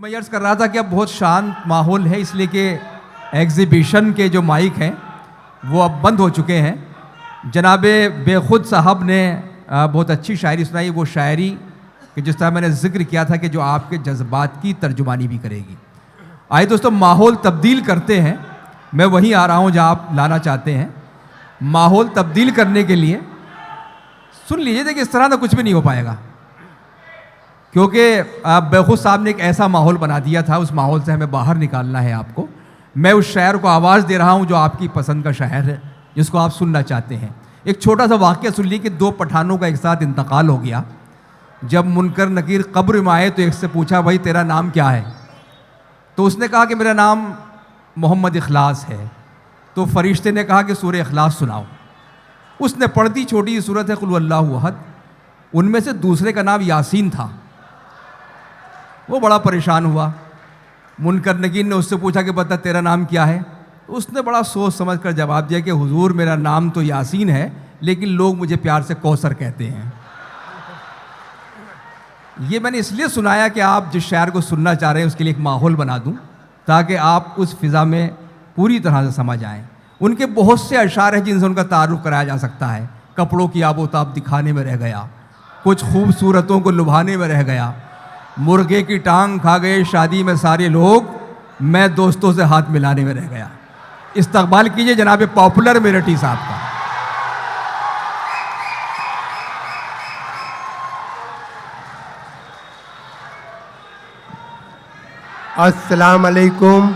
मैं ये अर्ज़ कर रहा था कि अब बहुत शांत माहौल है, इसलिए कि एग्ज़िबिशन के जो माइक हैं वो अब बंद हो चुके हैं। जनाबे बेखुद साहब ने बहुत अच्छी शायरी सुनाई, वो शायरी कि जिस तरह मैंने ज़िक्र किया था कि जो आपके जज्बात की तर्जुमानी भी करेगी। आइए दोस्तों, माहौल तब्दील करते हैं। मैं वहीं आ रहा हूँ जहाँ आप लाना चाहते हैं। माहौल तब्दील करने के लिए सुन लीजिए, देखिए इस तरह तो कुछ भी नहीं हो पाएगा, क्योंकि बेखुद साहब ने एक ऐसा माहौल बना दिया था, उस माहौल से हमें बाहर निकालना है आपको। मैं उस शायर को आवाज़ दे रहा हूँ जो आपकी पसंद का शायर है, जिसको आप सुनना चाहते हैं। एक छोटा सा वाक़या सुन लीजिए कि दो पठानों का एक साथ इंतकाल हो गया। जब मुनकर नकीर कब्र में आए तो एक से पूछा, भाई तेरा नाम क्या है? तो उसने कहा कि मेरा नाम मोहम्मद इखलास है। तो फरिश्ते ने कहा कि सूरह इखलास सुनाओ। उसने पढ़ती छोटी सी सूरत है कुल हुवल्लाहु अहद, उनमें से दूसरे का नाम यासीन था। वो बड़ा परेशान हुआ। मुनकर नकीर ने उससे पूछा कि बता तेरा नाम क्या है? तो उसने बड़ा सोच समझ कर जवाब दिया कि हुजूर मेरा नाम तो यासीन है, लेकिन लोग मुझे प्यार से कौसर कहते हैं। ये मैंने इसलिए सुनाया कि आप जिस शायर को सुनना चाह रहे हैं उसके लिए एक माहौल बना दूं, ताकि आप उस फिज़ा में पूरी तरह से समझ आएँ। उनके बहुत से अशार हैं जिनसे उनका तारुफ कराया जा सकता है। कपड़ों की आबोताब दिखाने में रह गया, कुछ खूबसूरतों को लुभाने में रह गया, मुर्गे की टांग खा गए शादी में सारे लोग, मैं दोस्तों से हाथ मिलाने में रह गया। इस्तकबाल कीजिए जनाब पॉपुलर मेरठी साहब का। अस्सलाम अलैकुम।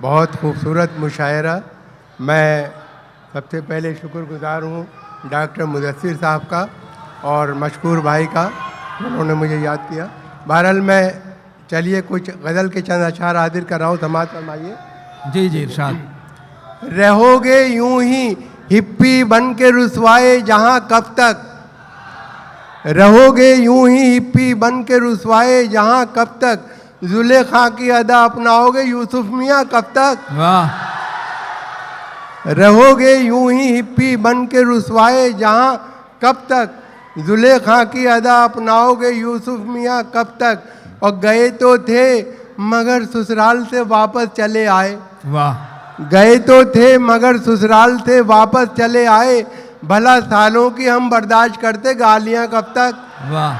बहुत खूबसूरत मुशायरा। मैं सबसे पहले शुक्रगुजार हूँ डॉक्टर मुदस्सिर साहब का और मशकूर भाई का, उन्होंने मुझे याद किया। बहरहाल मैं चलिए कुछ गज़ल के चंद अशार हाजिर कर रहा हूँ, समाअत फरमाइए। जी जी इरशाद। रहोगे यूं ही हिप्पी बन के रुसवाए जहाँ कब तक, रहोगे यूं ही हिप्पी बन के रुसवाए जहाँ कब तक, जुलेखा की अदा अपनाओगे यूसुफ मियाँ कब तक। वाह। रहोगे यूं ही हिप्पी बन के रुसवाए जहाँ कब तक, जुलेखा की अदा अपनाओगे यूसुफ मियाँ कब तक। और गए तो थे मगर ससुराल से वापस चले आए। वाह। गए तो थे मगर ससुराल से वापस चले आए, भला सालों की हम बर्दाश्त करते गालियाँ कब तक। वाह।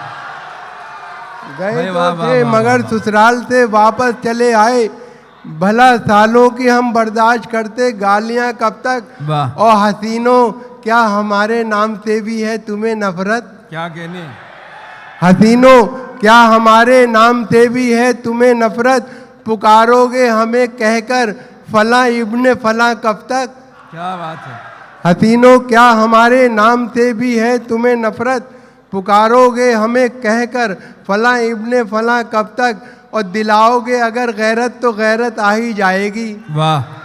गए तो थे मगर ससुराल से वापस चले आए, भला सालों की हम बर्दाश्त करते गालियाँ कब तक। वाह। और हसीनों क्या हमारे नाम से भी है तुम्हें नफरत। क्या कहने। हसीनों क्या हमारे नाम से भी है तुम्हें नफरत, पुकारोगे हमें कहकर फला इब्ने फला कब तक। क्या बात है। हसीनों क्या हमारे नाम से भी है तुम्हें नफरत, पुकारोगे हमें कहकर फला इब्ने फला कब तक। और दिलाओगे अगर गैरत तो गैरत आ ही जाएगी। वाह।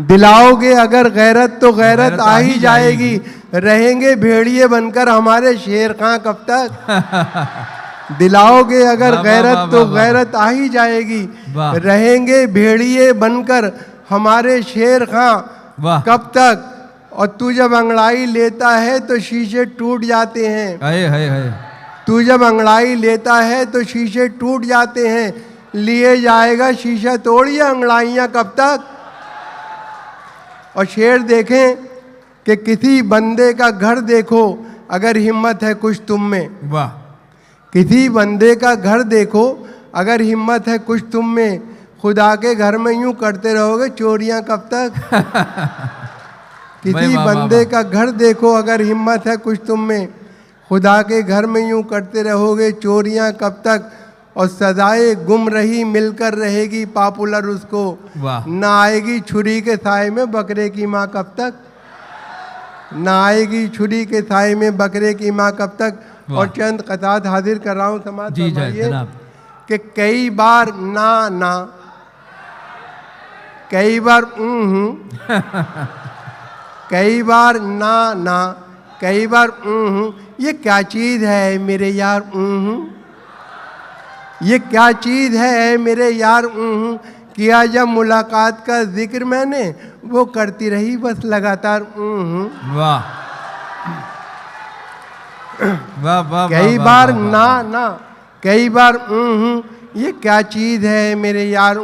दिलाओगे अगर गैरत तो गैरत आ ही जाएगी, रहेंगे भेड़िए बनकर हमारे शेर खां कब तक। दिलाओगे अगर गैरत तो गैरत आ ही जाएगी, रहेंगे भेड़िए बनकर हमारे शेर खां कब तक। और तू जब अंगड़ाई लेता है तो शीशे टूट जाते हैं। तू जब अंगड़ाई लेता है तो शीशे टूट जाते हैं, लिए जाएगा शीशा तोड़िए अंगड़ाइयाँ कब तक। और शेर देखें कि किसी बंदे का घर देखो अगर हिम्मत है कुछ तुम में। वाह। किसी बंदे का घर देखो अगर हिम्मत है कुछ तुम में, खुदा के घर में यूं करते रहोगे चोरियां कब तक। किसी बंदे का घर देखो अगर हिम्मत है कुछ तुम में, खुदा के घर में यूं करते रहोगे चोरियां कब तक। और सजाए गुम रही मिलकर रहेगी पॉपुलर उसको, ना आएगी छुरी के साए में बकरे की माँ कब तक। ना आएगी छुरी के साए में बकरे की माँ कब तक। और चंद कतात हाजिर कर रहा हूँ, समाअत फरमाइए कि कई बार ना ना, कई बार कई बार ना ना, कई बार ये क्या चीज़ है मेरे यार। ये क्या चीज़ है मेरे यार। किया जब मुलाकात का जिक्र मैंने, वो करती रही बस लगातार। वाह। वाह वाह कई वाह, बार वाह, वाह, ना ना, कई बार ये क्या चीज़ है मेरे यार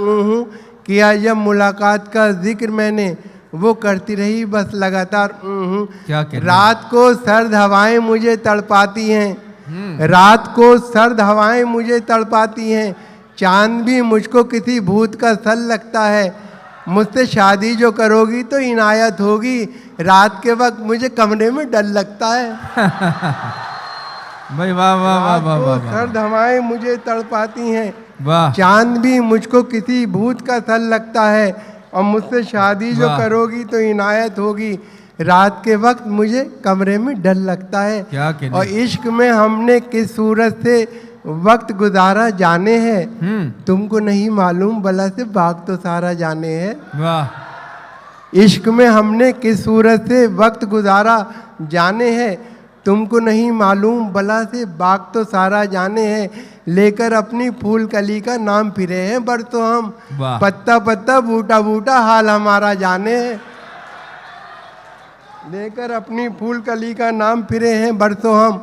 किया जब मुलाकात का जिक्र मैंने, वो करती रही बस लगातार क्या कहने? रात को सर्द हवाएं मुझे तड़पाती हैं, रात को सर्द हवाएं मुझे तड़पाती हैं, चांद भी मुझको किसी भूत का सल लगता है, मुझसे शादी जो करोगी तो इनायत होगी, रात के वक्त मुझे कमरे में डर लगता है। भाई वाह वाह वाह वाह वाह वाह, सर्द हवाएं मुझे तड़पाती हैं, वाह चांद भी मुझको किसी भूत का सल लगता है, और मुझसे शादी जो वाह। करोगी तो इनायत होगी, रात के वक्त मुझे कमरे में डर लगता है। क्या कहने? और इश्क में हमने किस सूरत से वक्त गुजारा जाने हैं, तुमको नहीं मालूम भला से बाग तो सारा जाने हैं। वाह इश्क में हमने किस सूरत से वक्त गुजारा जाने हैं, तुमको नहीं मालूम भला से बाग तो सारा जाने हैं, लेकर अपनी फूल कली का नाम फिरे हैं बरसों हम, वाह। पत्ता पत्ता बूटा बूटा हाल हमारा जाने हैं, लेकर अपनी फूल कली का नाम फिरे हैं बरसों हम,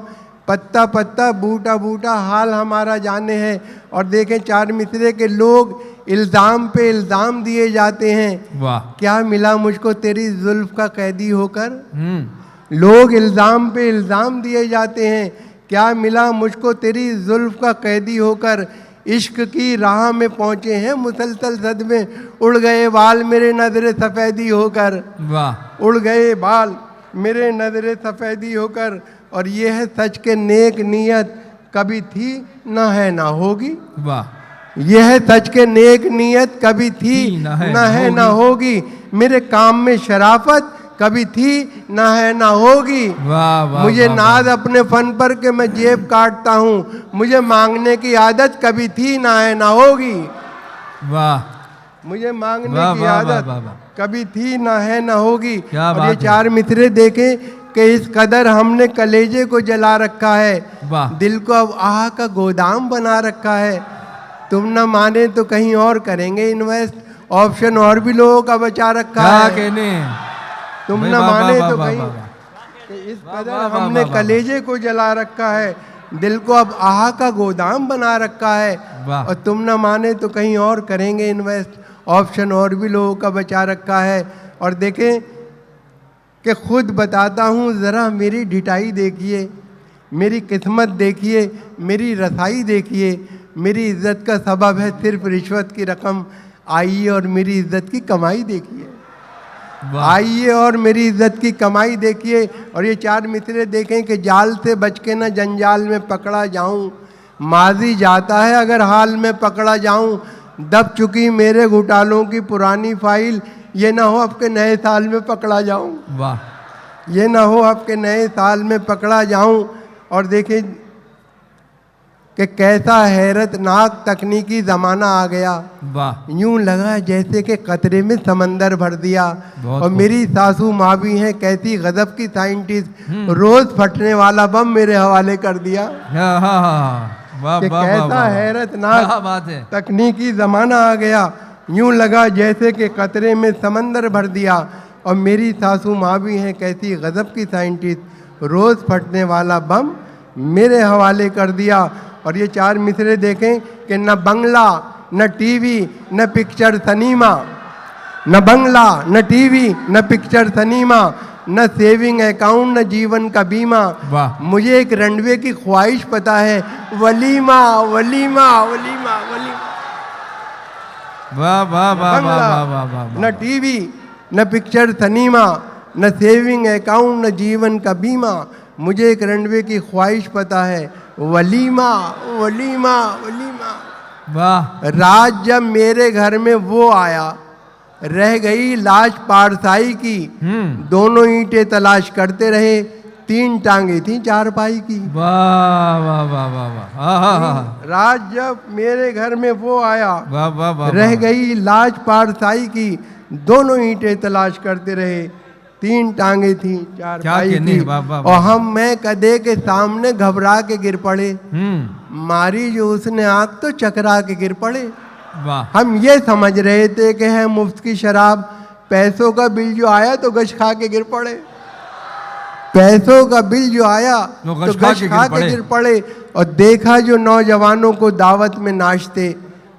पत्ता पत्ता बूटा बूटा हाल हमारा जाने हैं। और देखें चार मिसरे के लोग इल्ज़ाम पे इल्ज़ाम दिए जाते हैं, वाह क्या मिला मुझको तेरी जुल्फ का कैदी होकर, लोग इल्ज़ाम पे इल्ज़ाम दिए जाते हैं, क्या मिला मुझको तेरी जुल्फ का कैदी होकर, इश्क की राह में पहुँचे हैं मुसलसल सदमे, उड़ गए बाल मेरे नजरे सफ़ेदी होकर, वाह उड़ गए बाल मेरे नजरे सफ़ेदी होकर। और ये है सच के नेक नियत कभी थी ना है ना होगी, वाह यह है सच के नेक नियत कभी थी ना है, ना है ना होगी, मेरे काम में शराफत कभी थी ना है ना होगी, वाह वाह मुझे वाह, नाज अपने फन पर के मैं जेब काटता हूँ, मुझे मांगने की आदत कभी थी ना है ना होगी, वाह मुझे मांगने वाह, की वाह, आदत वाह, वाह। कभी थी ना है ना होगी। क्या और बात ये है। चार मिसरे देखें कि इस कदर हमने कलेजे को जला रखा है, वाह दिल को अब आह का गोदाम बना रखा है, तुम ना माने तो कहीं और करेंगे इन्वेस्ट, ऑप्शन और भी लोगों का बचा रखा क्या है, कहने? तुम भाई ना वाह, माने वाह, तो वाह, कहीं वाह, वाह। कि इस वाह, कदर वाह, वाह, हमने वाह, वाह। कलेजे को जला रखा है, दिल को अब आह का गोदाम बना रखा है, वाह। और तुम ना माने तो कहीं और करेंगे इन्वेस्ट, ऑप्शन और भी लोगों का बचा रखा है। और देखें कि खुद बताता हूँ ज़रा मेरी ढिठाई देखिए, मेरी किस्मत देखिए, मेरी रसाई देखिए, मेरी इज्जत का सबब है सिर्फ रिश्वत की रकम, आइए और मेरी इज्जत की कमाई देखिए, वाह आइए और मेरी इज्जत की कमाई देखिए। और ये चार मिसरे देखें कि जाल से बच के न जंजाल में पकड़ा जाऊं, माजी जाता है अगर हाल में पकड़ा जाऊं, दब चुकी मेरे घोटालों की पुरानी फाइल, ये ना हो आपके नए साल में पकड़ा जाऊं, वाह ये ना हो आपके नए साल में पकड़ा जाऊं। और देखें कि कैसा हैरतनाक तकनीकी ज़माना आ गया, वाह यूं लगा जैसे कि कतरे में समंदर भर दिया। बहुत और खूब। मेरी सासू माँ भी हैं कैसी गजब की साइंटिस्ट, रोज फटने वाला बम मेरे हवाले कर दिया। हाँ हाँ हाँ वाह कि वाह वाह, कैसा वाह, हैरतनाक क्या बात है। तकनीकी ज़माना आ गया, यूं लगा जैसे कि कतरे में समंदर भर दिया। और मेरी सासू माँ भी हैं कैसी गजब की साइंटिस्ट, रोज़ फटने वाला बम मेरे हवाले कर दिया। और ये चार मिसरे देखें कि न बंगला न टीवी न पिक्चर सिनेमा, न बंगला न टीवी न पिक्चर सिनेमा, न सेविंग अकाउंट न जीवन का बीमा, वाह मुझे एक रनवे की ख्वाहिश पता है, वलीमा वलीमा वलीमा वलीमा। वाह वाह वाह वाह बंगला, वाह वाह वाह न टीवी न पिक्चर सिनेमा, न सेविंग अकाउंट न जीवन का बीमा, मुझे एक रनवे की ख्वाहिश पता है, वलीमा वलीमा वलीमा। वाह रात जब मेरे घर में वो आया, रह गई लाश पारसाई की, दोनों ईंटें तलाश करते रहे, तीन टांगे थी चारपाई की। वाह वाह वाह वाह वाह हाँ हाँ हाँ रात जब मेरे घर में वो आया, वाह वाह वाह रह गई लाश पारसाई की, दोनों ईंटें तलाश करते रहे, तीन टांगे थी चारपाई कहने, की। वाह, वाह, और वाह। हम मैं कदे के सामने घबरा के गिर पड़े, मारी जो उसने आग तो चकरा के गिर पड़े। वाह हम ये समझ रहे थे कि है मुफ्त की शराब, पैसों का बिल जो आया तो गश खा के गिर पड़े। पैसों का बिल जो आया वो तो गश खा के गिर पड़े। और देखा जो नौजवानों को दावत में नाचते,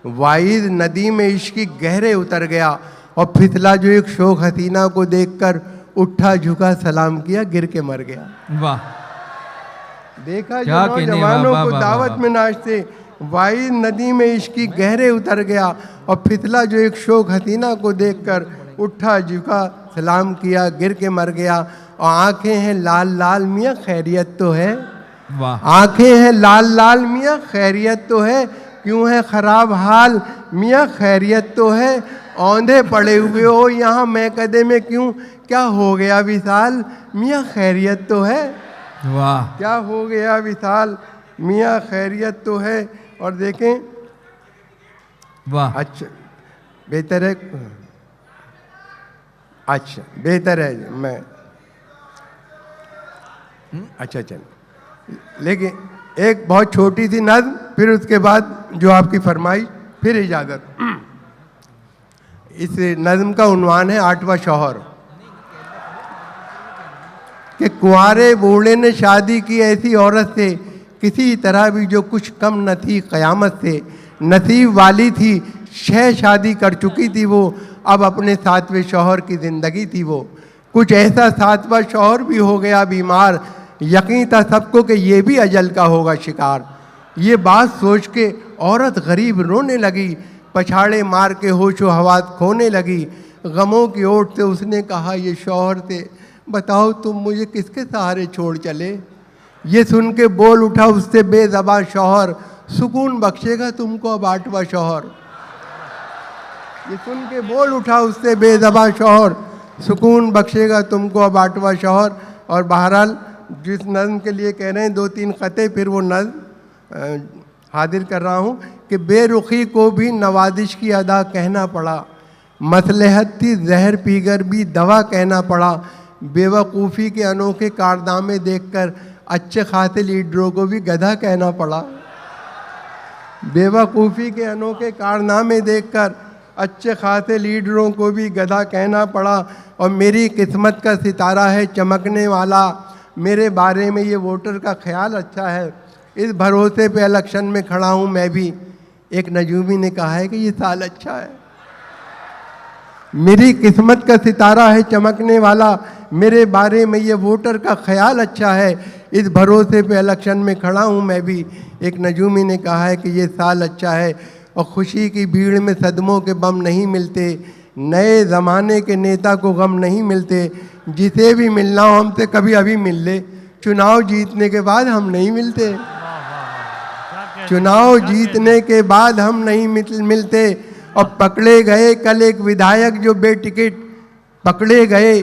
वाइद नदी में इश्की गहरे उतर गया। और फिसला जो एक शोक हसीना को देखकर उठा झुका सलाम किया, गिर के मर गया। वाह, देखा जो नौजवानों को दावत में नाचते, वाइद नदी में इश्की गहरे उतर गया। और फिसला जो एक शोक हसीना को देखकर उठा झुका सलाम किया, गिर के मर गया। और आंखें हैं लाल लाल मियाँ खैरियत तो है। वाह, आंखें हैं लाल लाल मियाँ खैरियत तो है, क्यों है खराब हाल मियाँ खैरियत तो है। औंधे पड़े हुए हो यहाँ मैं कदे में क्यों, क्या हो गया विशाल मियाँ खैरियत तो है। वाह, क्या हो गया विशाल मियाँ खैरियत तो है। और देखें, वाह, अच्छा बेहतर है, अच्छा बेहतर है मैं, अच्छा चल, लेकिन एक बहुत छोटी सी नज़्म, फिर उसके बाद जो आपकी फरमाइश, फिर इजाज़त। इस नज़्म का उन्वान है आठवां शौहर। कि कुंवारे बूढ़े ने शादी की ऐसी औरत से, किसी तरह भी जो कुछ कम न थी क़यामत से। नसीब वाली थी 6 शादी कर चुकी थी वो, अब अपने 7वें शौहर की ज़िंदगी थी वो। कुछ ऐसा 7वां शौहर भी हो गया बीमार, यकीन था सबको कि ये भी अजल का होगा शिकार। ये बात सोच के औरत गरीब रोने लगी, पछाड़े मार के होशो हवास खोने लगी। गमों की ओट से उसने कहा ये शौहर से, बताओ तुम मुझे किसके सहारे छोड़ चले। ये सुन के बोल उठा उससे बेज़बां शौहर, सुकून बख्शेगा तुमको अब 8वां शौहर। ये सुन के बोल उठा उससे बेज़बां शौहर, सुकून बख्शेगा तुमको अब 8वां शौहर। और बहरहाल जिस नज़्म के लिए कह रहे हैं 2-3 क़ते, फिर वो नज़्म हाजिर कर रहा हूँ। कि बेरुखी को भी नवाजिश की अदा कहना पड़ा, मसलहत थी जहर पीकर भी दवा कहना पड़ा। बेवकूफ़ी के अनोखे कारनामे देखकर अच्छे खासे लीडरों को भी गधा कहना पड़ा। बेवकूफ़ी के अनोखे कारनामे देखकर अच्छे खासे लीडरों को भी गधा कहना पड़ा। और मेरी किस्मत का सितारा है चमकने वाला, मेरे बारे में ये वोटर का ख्याल अच्छा है। इस भरोसे पे इलेक्शन में खड़ा हूँ मैं भी। एक नजूमी ने कहा है कि ये साल अच्छा है। मेरी किस्मत का सितारा है चमकने वाला, मेरे बारे में ये वोटर का ख्याल अच्छा है। इस भरोसे पे इलेक्शन में खड़ा हूँ मैं भी। एक नजूमी ने कहा है कि ये साल अच्छा है। और खुशी की भीड़ में सदमों के बम नहीं मिलते, नए ज़माने के नेता को गम नहीं मिलते। जिसे भी मिलना हो हमसे कभी अभी मिल ले, चुनाव जीतने के बाद हम नहीं मिलते। चुनाव जीतने के बाद हम नहीं मिलते। और पकड़े गए कल एक विधायक जो बेटिकट, पकड़े गए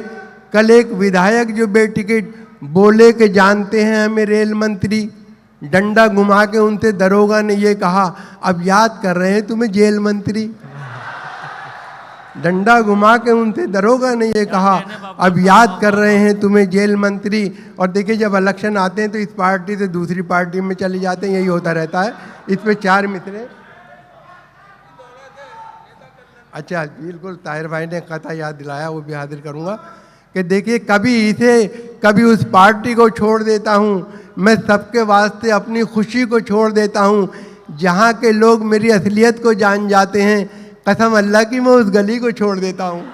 कल एक विधायक जो बेटिकट, बोले कि जानते हैं हमें रेल मंत्री। डंडा घुमा के उनसे दरोगा ने ये कहा, अब याद कर रहे हैं तुम्हें जेल मंत्री। डंडा घुमा के उनसे दरोगा ने ये कहा, अब याद कर रहे हैं तुम्हें जेल मंत्री। और देखिए जब इलेक्शन आते हैं तो इस पार्टी से दूसरी पार्टी में चले जाते हैं, यही होता रहता है। इस पे 4 मिसरे, अच्छा बिल्कुल ताहिर भाई ने कथा याद दिलाया, वो भी हाजिर करूँगा। कि देखिए कभी इसे कभी उस पार्टी को छोड़ देता हूँ, मैं सबके वास्ते अपनी खुशी को छोड़ देता हूँ। जहाँ के लोग मेरी असलियत को जान जाते हैं, कसम अल्लाह की मैं उस गली को छोड़ देता हूँ।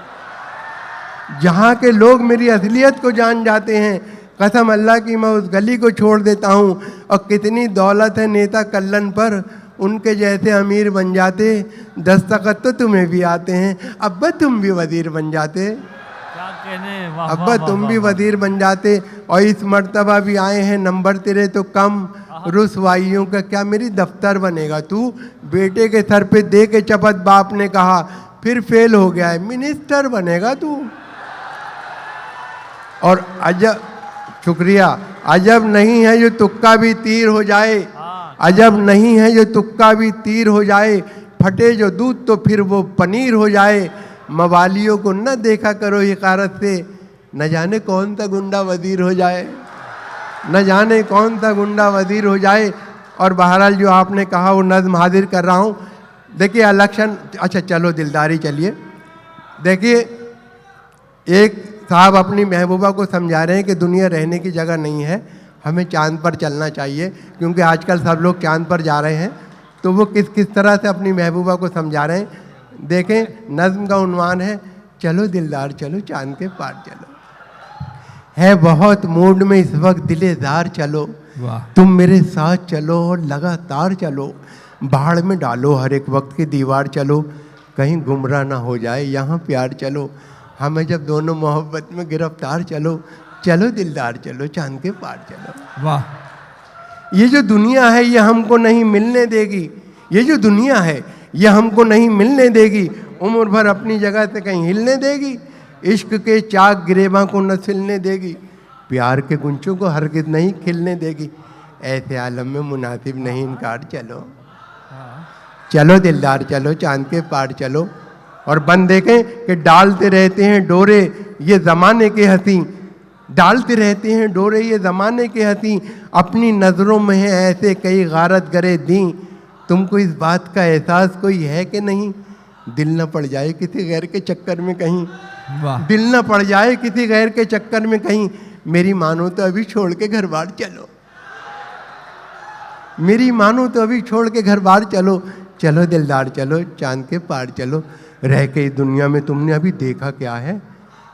जहाँ के लोग मेरी असलियत को जान जाते हैं, कसम अल्लाह की मैं उस गली को छोड़ देता हूँ। और कितनी दौलत है नेता कल्लन पर, उनके जैसे अमीर बन जाते, दस्तखत तो तुम्हें भी आते हैं, अब्बा तुम भी वजीर बन जाते, अब्बा तुम भी वजीर बन जाते। और इस मर्तबा भी आए हैं नंबर तेरे तो कम, रुसवाइयों का क्या मेरी दफ्तर बनेगा तू। बेटे के सर पे दे के चपत बाप ने कहा, फिर फेल हो गया है, मिनिस्टर बनेगा तू। और अजब, शुक्रिया, अजब नहीं है जो तुक्का भी तीर हो जाए, अजब नहीं है जो तुक्का भी तीर हो जाए। फटे जो दूध तो फिर वो पनीर हो जाए। मवालियों को न देखा करो हिकारत से, न जाने कौन सा गुंडा वजीर हो जाए, न जाने कौन सा गुंडा वजीर हो जाए। और बहरहाल जो आपने कहा वो नज़्म हाजिर कर रहा हूँ। देखिए इलेक्शन, अच्छा चलो दिलदारी चलिए। देखिए एक साहब अपनी महबूबा को समझा रहे हैं कि दुनिया रहने की जगह नहीं है, हमें चांद पर चलना चाहिए, क्योंकि आजकल सब लोग चांद पर जा रहे हैं। तो वो किस किस तरह से अपनी महबूबा को समझा रहे हैं, देखें। नज़्म का उन्वान है, चलो दिलदार चलो चांद के पार चलो। है बहुत मूड में इस वक्त दिलेदार चलो, वाह तुम मेरे साथ चलो और लगातार चलो। बाढ़ में डालो हर एक वक्त की दीवार चलो, कहीं गुमराह ना हो जाए यहाँ प्यार चलो। हमें जब दोनों मोहब्बत में गिरफ्तार चलो, चलो दिलदार चलो चांद के पार चलो। वाह, ये जो दुनिया है ये हमको नहीं मिलने देगी, ये जो दुनिया है ये हमको नहीं मिलने देगी, उम्र भर अपनी जगह से कहीं हिलने देगी। इश्क के चाक गिरेबा को न सिलने देगी, प्यार के गुंचों को हरगिज़ नहीं खिलने देगी। ऐसे आलम में मुनासिब नहीं इनकार चलो, चलो दिलदार चलो चांद के पार चलो। और बन देखें कि डालते रहते हैं डोरे ये ज़माने के हंसी, डालते रहते हैं डोरे ये ज़माने के हंसी, अपनी नज़रों में है ऐसे कई गारत गरे दी। तुमको इस बात का एहसास कोई है कि नहीं, दिल न पड़ जाए किसी गैर के चक्कर में कहीं, वाह, दिल न पड़ जाए किसी गैर के चक्कर में कहीं। मेरी मानो तो अभी छोड़ के घर बार चलो, मेरी मानो तो अभी छोड़ के घर बार चलो। चलो दिलदार चलो चांद के पार चलो। रह के इस दुनिया में तुमने अभी देखा क्या है,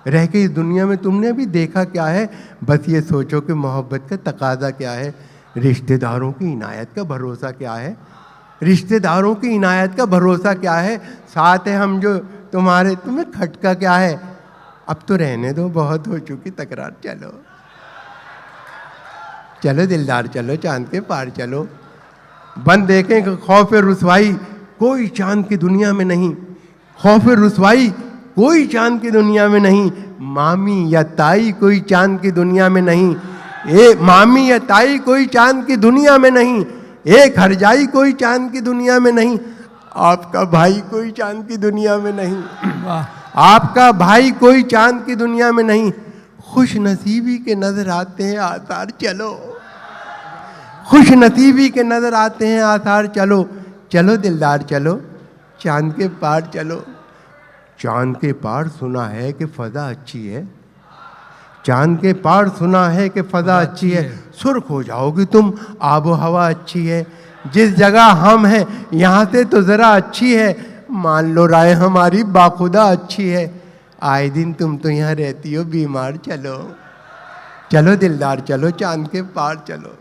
रह के इस दुनिया में तुमने अभी देखा क्या है। बस ये सोचो कि मोहब्बत का तकाजा क्या है, रिश्तेदारों की इनायत का भरोसा क्या है, रिश्तेदारों की इनायत का भरोसा क्या है। साथ है हम जो तुम्हारे, तुम्हें खटका क्या है। अब तो रहने दो, बहुत हो चुकी तकरार, चलो चलो दिलदार चलो चांद के पार चलो। बन देखें कि खौफ रुसवाई कोई चांद की दुनिया में नहीं, खौफ रुसवाई कोई चांद की दुनिया में नहीं। मामी या ताई कोई चांद की दुनिया में नहीं, मामी या ताई कोई चांद की दुनिया में नहीं। एक हरजाई कोई चांद की दुनिया में नहीं, आपका भाई कोई चांद की दुनिया में नहीं, आपका भाई कोई चांद की दुनिया में नहीं। खुश नसीबी के नजर आते हैं आसार चलो, खुश नसीबी के नजर आते हैं आसार चलो। चलो दिलदार चलो चांद के पार चलो। चांद के पार सुना है कि फ़ज़ा अच्छी है, चांद के पार सुना है कि फ़ज़ा अच्छी है। सुर्ख हो जाओगी तुम, आबो हवा अच्छी है। जिस जगह हम हैं यहाँ से तो ज़रा अच्छी है, मान लो राय हमारी बाखुदा अच्छी है। आए दिन तुम तो यहाँ रहती हो बीमार चलो, चलो दिलदार चलो चांद के पार चलो।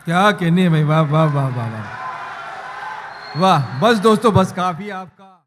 क्या कहने भाई, वाह वाह वाह वाह वाह वाह। बस दोस्तों, बस काफ़ी आपका।